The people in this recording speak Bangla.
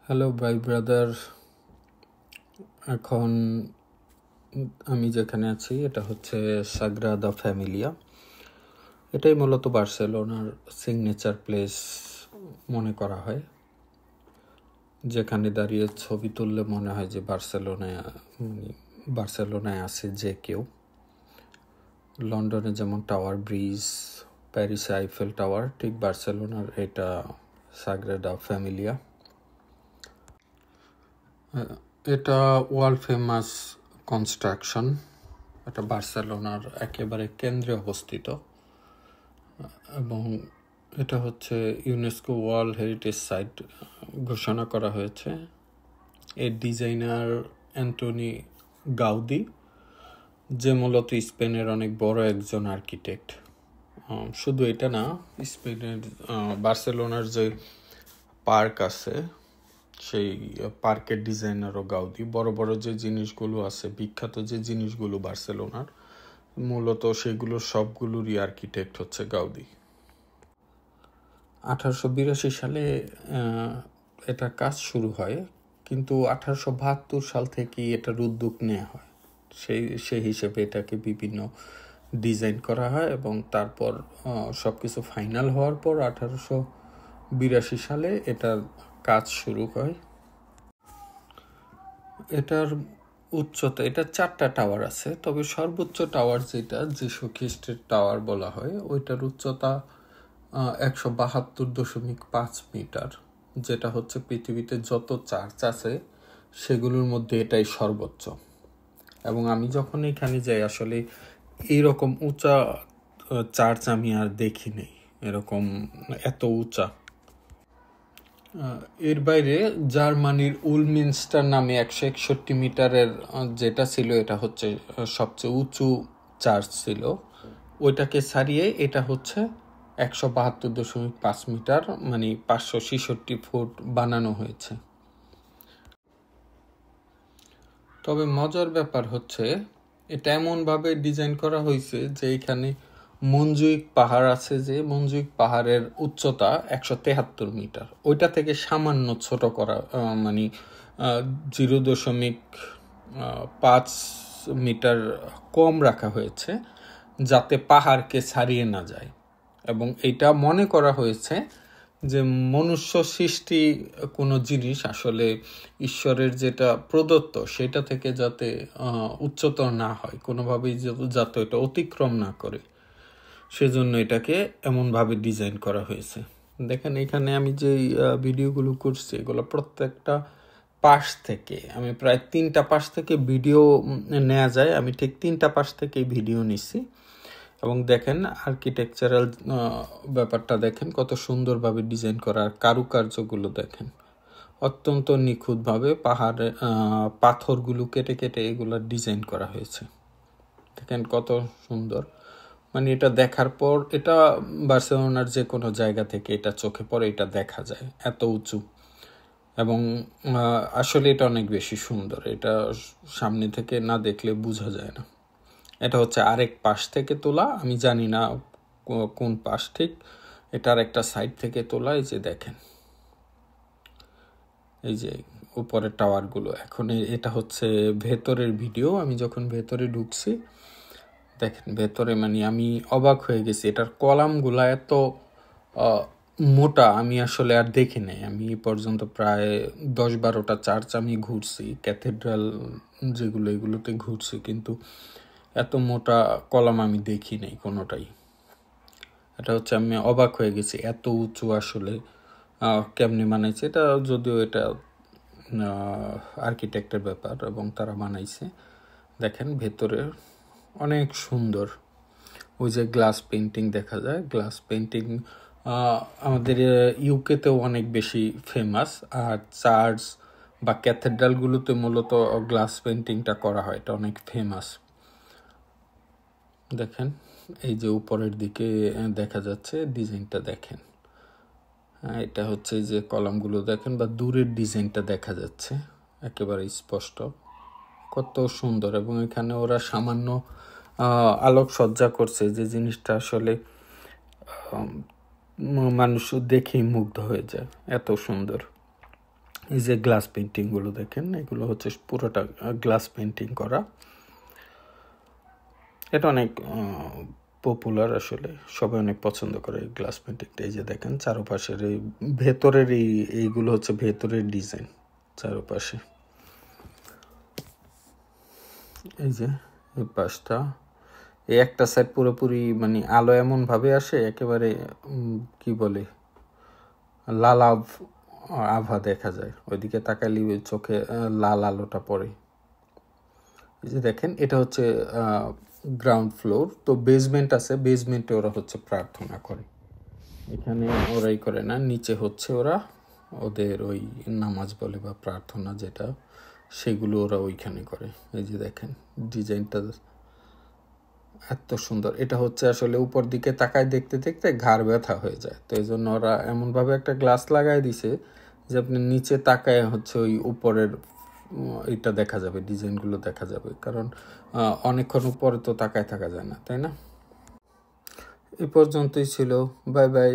হ্যালো ভাই ব্রাদার, এখন আমি যেখানে আছি এটা হচ্ছে সাগ্রাদা ফ্যামিলিয়া। এটাই মূলত বার্সেলোনার সিগনেচার প্লেস মনে করা হয়, যেখানে দাঁড়িয়ে ছবি তুললে মনে হয় যে বার্সেলোনায় আছে যে কেউ। লন্ডনে যেমন টাওয়ার ব্রিজ, প্যারিসে আইফেল টাওয়ার, ঠিক বার্সেলোনার এটা সাগ্রাদা ফ্যামিলিয়া। এটা ওয়ার্ল্ড ফেমাস কনস্ট্রাকশন। এটা বার্সেলোনার একেবারে কেন্দ্রে অবস্থিত এবং এটা হচ্ছে ইউনেস্কো ওয়ার্ল্ড হেরিটেজ সাইট ঘোষণা করা হয়েছে। এর ডিজাইনার অ্যান্টনি গাউদি, যে মূলত স্পেনের অনেক বড় একজন আর্কিটেক্ট। শুধু এটা না, স্পেনের বার্সেলোনার যে পার্ক আছে সেই পার্কের ডিজাইনারও গাউদি। বড় বড় যে জিনিসগুলো আছে, বিখ্যাত যে জিনিসগুলো বার্সেলোনার, মূলত সেগুলোর সবগুলোরই আর্কিটেক্ট হচ্ছে গাউদি। 1882 সালে এটা কাজ শুরু হয়, কিন্তু 1872 সাল থেকেই এটার উদ্যোগ নেওয়া হয়। সেই হিসেবে এটাকে বিভিন্ন ডিজাইন করা হয় এবং তারপর সব কিছু ফাইনাল হওয়ার পর 1882 সালে এটার কাজ শুরু হয়। এটার উচ্চতা, এটা 4টা টাওয়ার আছে, তবে সর্বোচ্চ টাওয়ার যেটা যিশু খ্রিস্টের টাওয়ার বলা হয়, ওইটার উচ্চতা 172.5 মিটার, যেটা হচ্ছে পৃথিবীতে যত চার্চ আছে সেগুলোর মধ্যে এটাই সর্বোচ্চ। এবং আমি যখন এখানে যাই আসলে এইরকম উঁচা চার্চ আমি আর দেখি নেই, এরকম এত উঁচা। এর বাইরে জার্মানির উলমিনস্টার নামে 161 মিটারের যেটা ছিল, এটা হচ্ছে সবচেয়ে উঁচু চার্চ ছিল। ওইটাকে ছাড়িয়ে এটা হচ্ছে 172.5 মিটার, মানে 566 ফুট বানানো হয়েছে। তবে মজার ব্যাপার হচ্ছে এটা এমনভাবে ডিজাইন করা হয়েছে যে এখানে মঞ্জুইক পাহাড় আছে, যে মঞ্জুইক পাহাড়ের উচ্চতা 173 মিটার, ওইটা থেকে সামান্য ছোট করা, মানে 0.5 মিটার কম রাখা হয়েছে, যাতে পাহাড়কে ছাড়িয়ে না যায়। এবং এটা মনে করা হয়েছে যে মনুষ্য সৃষ্টি কোনো জিনিস আসলে ঈশ্বরের যেটা প্রদত্ত সেটা থেকে যাতে উচ্চতর না হয়, কোনোভাবেই যাতে এটা অতিক্রম না করে, সেজন্য এটাকে এমনভাবে ডিজাইন করা হয়েছে। দেখেন এখানে আমি যে ভিডিওগুলো করছি, এগুলো প্রত্যেকটা পাশ থেকে, আমি প্রায় 3টা পাশ থেকে ভিডিও নেওয়া যায়, আমি ঠিক 3টা পাশ থেকে ভিডিও নিছি। এবং দেখেন আর্কিটেকচারাল ব্যাপারটা দেখেন, কত সুন্দরভাবে ডিজাইন করা, আর কারুকার্যগুলো দেখেন অত্যন্ত নিখুঁতভাবে পাহাড়ে পাথরগুলো কেটে কেটে এগুলো ডিজাইন করা হয়েছে। দেখেন কত সুন্দর, মানে এটা দেখার পর এটা বার্সেলোনার যে কোনো জায়গা থেকে এটা চোখে পড়ে, এটা দেখা যায় এত উঁচু। এবং আসলে এটা অনেক বেশি সুন্দর, এটা সামনে থেকে না দেখলে বোঝা যায় না। এটা হচ্ছে আরেক পাশ থেকে তোলা, আমি জানি না কোন পাশ ঠিক, এটার একটা সাইড থেকে তোলা। এই যে দেখেন, এই যে উপরের টাওয়ারগুলো। এখন এটা হচ্ছে ভেতরের ভিডিও, আমি যখন ভেতরে ঢুকছি দেখেন ভেতরে, মানে আমি অবাক হয়ে গেছি, এটার কলামগুলা এত মোটা আমি আসলে আর দেখি নাই। আমি পর্যন্ত প্রায় 10-12টা চার্চ আমি ঘুরছি, ক্যাথেড্রাল যেগুলো, এগুলোতে ঘুরছি, কিন্তু এত মোটা কলাম আমি দেখি নাই কোনোটাই। এটা হচ্ছে আমি অবাক হয়ে গেছি, এত উঁচু আসলে কেমনে বানাইছে। এটা যদিও এটা আর্কিটেক্টের ব্যাপার এবং তারা বানাইছে। দেখেন ভেতরে অনেক সুন্দর, ওই যে গ্লাস পেন্টিং দেখা যায়, গ্লাস পেন্টিং আমাদের ইউকেতেও অনেক বেশি ফেমাস, আর চার্চ বা ক্যাথেড্রালগুলোতে মূলত গ্লাস পেন্টিংটা করা হয়, এটা অনেক ফেমাস। দেখেন এই যে উপরের দিকে দেখা যাচ্ছে ডিজাইনটা, দেখেন এটা হচ্ছে যে কলামগুলো দেখেন, বা দূরের ডিজাইনটা দেখা যাচ্ছে একেবারে স্পষ্ট, কত সুন্দর। এবং এখানে ওরা সামান্য আলোকসজ্জা করছে, যে জিনিসটা আসলে মানুষ দেখেই মুগ্ধ হয়ে যায়, এত সুন্দর। এই যে গ্লাস পেন্টিংগুলো দেখেন, এগুলো হচ্ছে পুরোটা গ্লাস পেন্টিং করা। এটা অনেক পপুলার, আসলে সবাই অনেক পছন্দ করে এই গ্লাস পেন্টিংটা। এই যে দেখেন চারপাশের এই ভেতরের এইগুলো হচ্ছে ভেতরের ডিজাইন চারপাশে। এই যে এই পাশটা, এই একটা সাইড পুরোপুরি মানে আলো এমনভাবে আসে একেবারে কি বলে লাল আভা দেখা যায়, ওইদিকে তাকালে ওই চোখে লাল আলোটা পড়ে। এই যে দেখেন এটা হচ্ছে গ্রাউন্ড ফ্লোর, তো বেসমেন্ট আছে, বেসমেন্টে ওরা হচ্ছে প্রার্থনা করে। এখানে ওরাই করে না, নিচে হচ্ছে ওরা ওদের ওই নামাজ বলে বা প্রার্থনা যেটা, সেগুলো ওরা ওইখানে করে। এই যে দেখেন ডিজাইনটা এত সুন্দর। এটা হচ্ছে আসলে উপর দিকে তাকায় দেখতে দেখতে ঘাড় ব্যথা হয়ে যায়, তো এই জন্য ওরা এমনভাবে একটা গ্লাস লাগাই দিছে যে আপনি নিচে তাকায় হচ্ছে ওই উপরের এটা দেখা যাবে, ডিজাইনগুলো দেখা যাবে, কারণ অনেকক্ষণ উপরে তো তাকায় থাকা যায় না, তাই না? এই পর্যন্তই ছিল। Bye bye.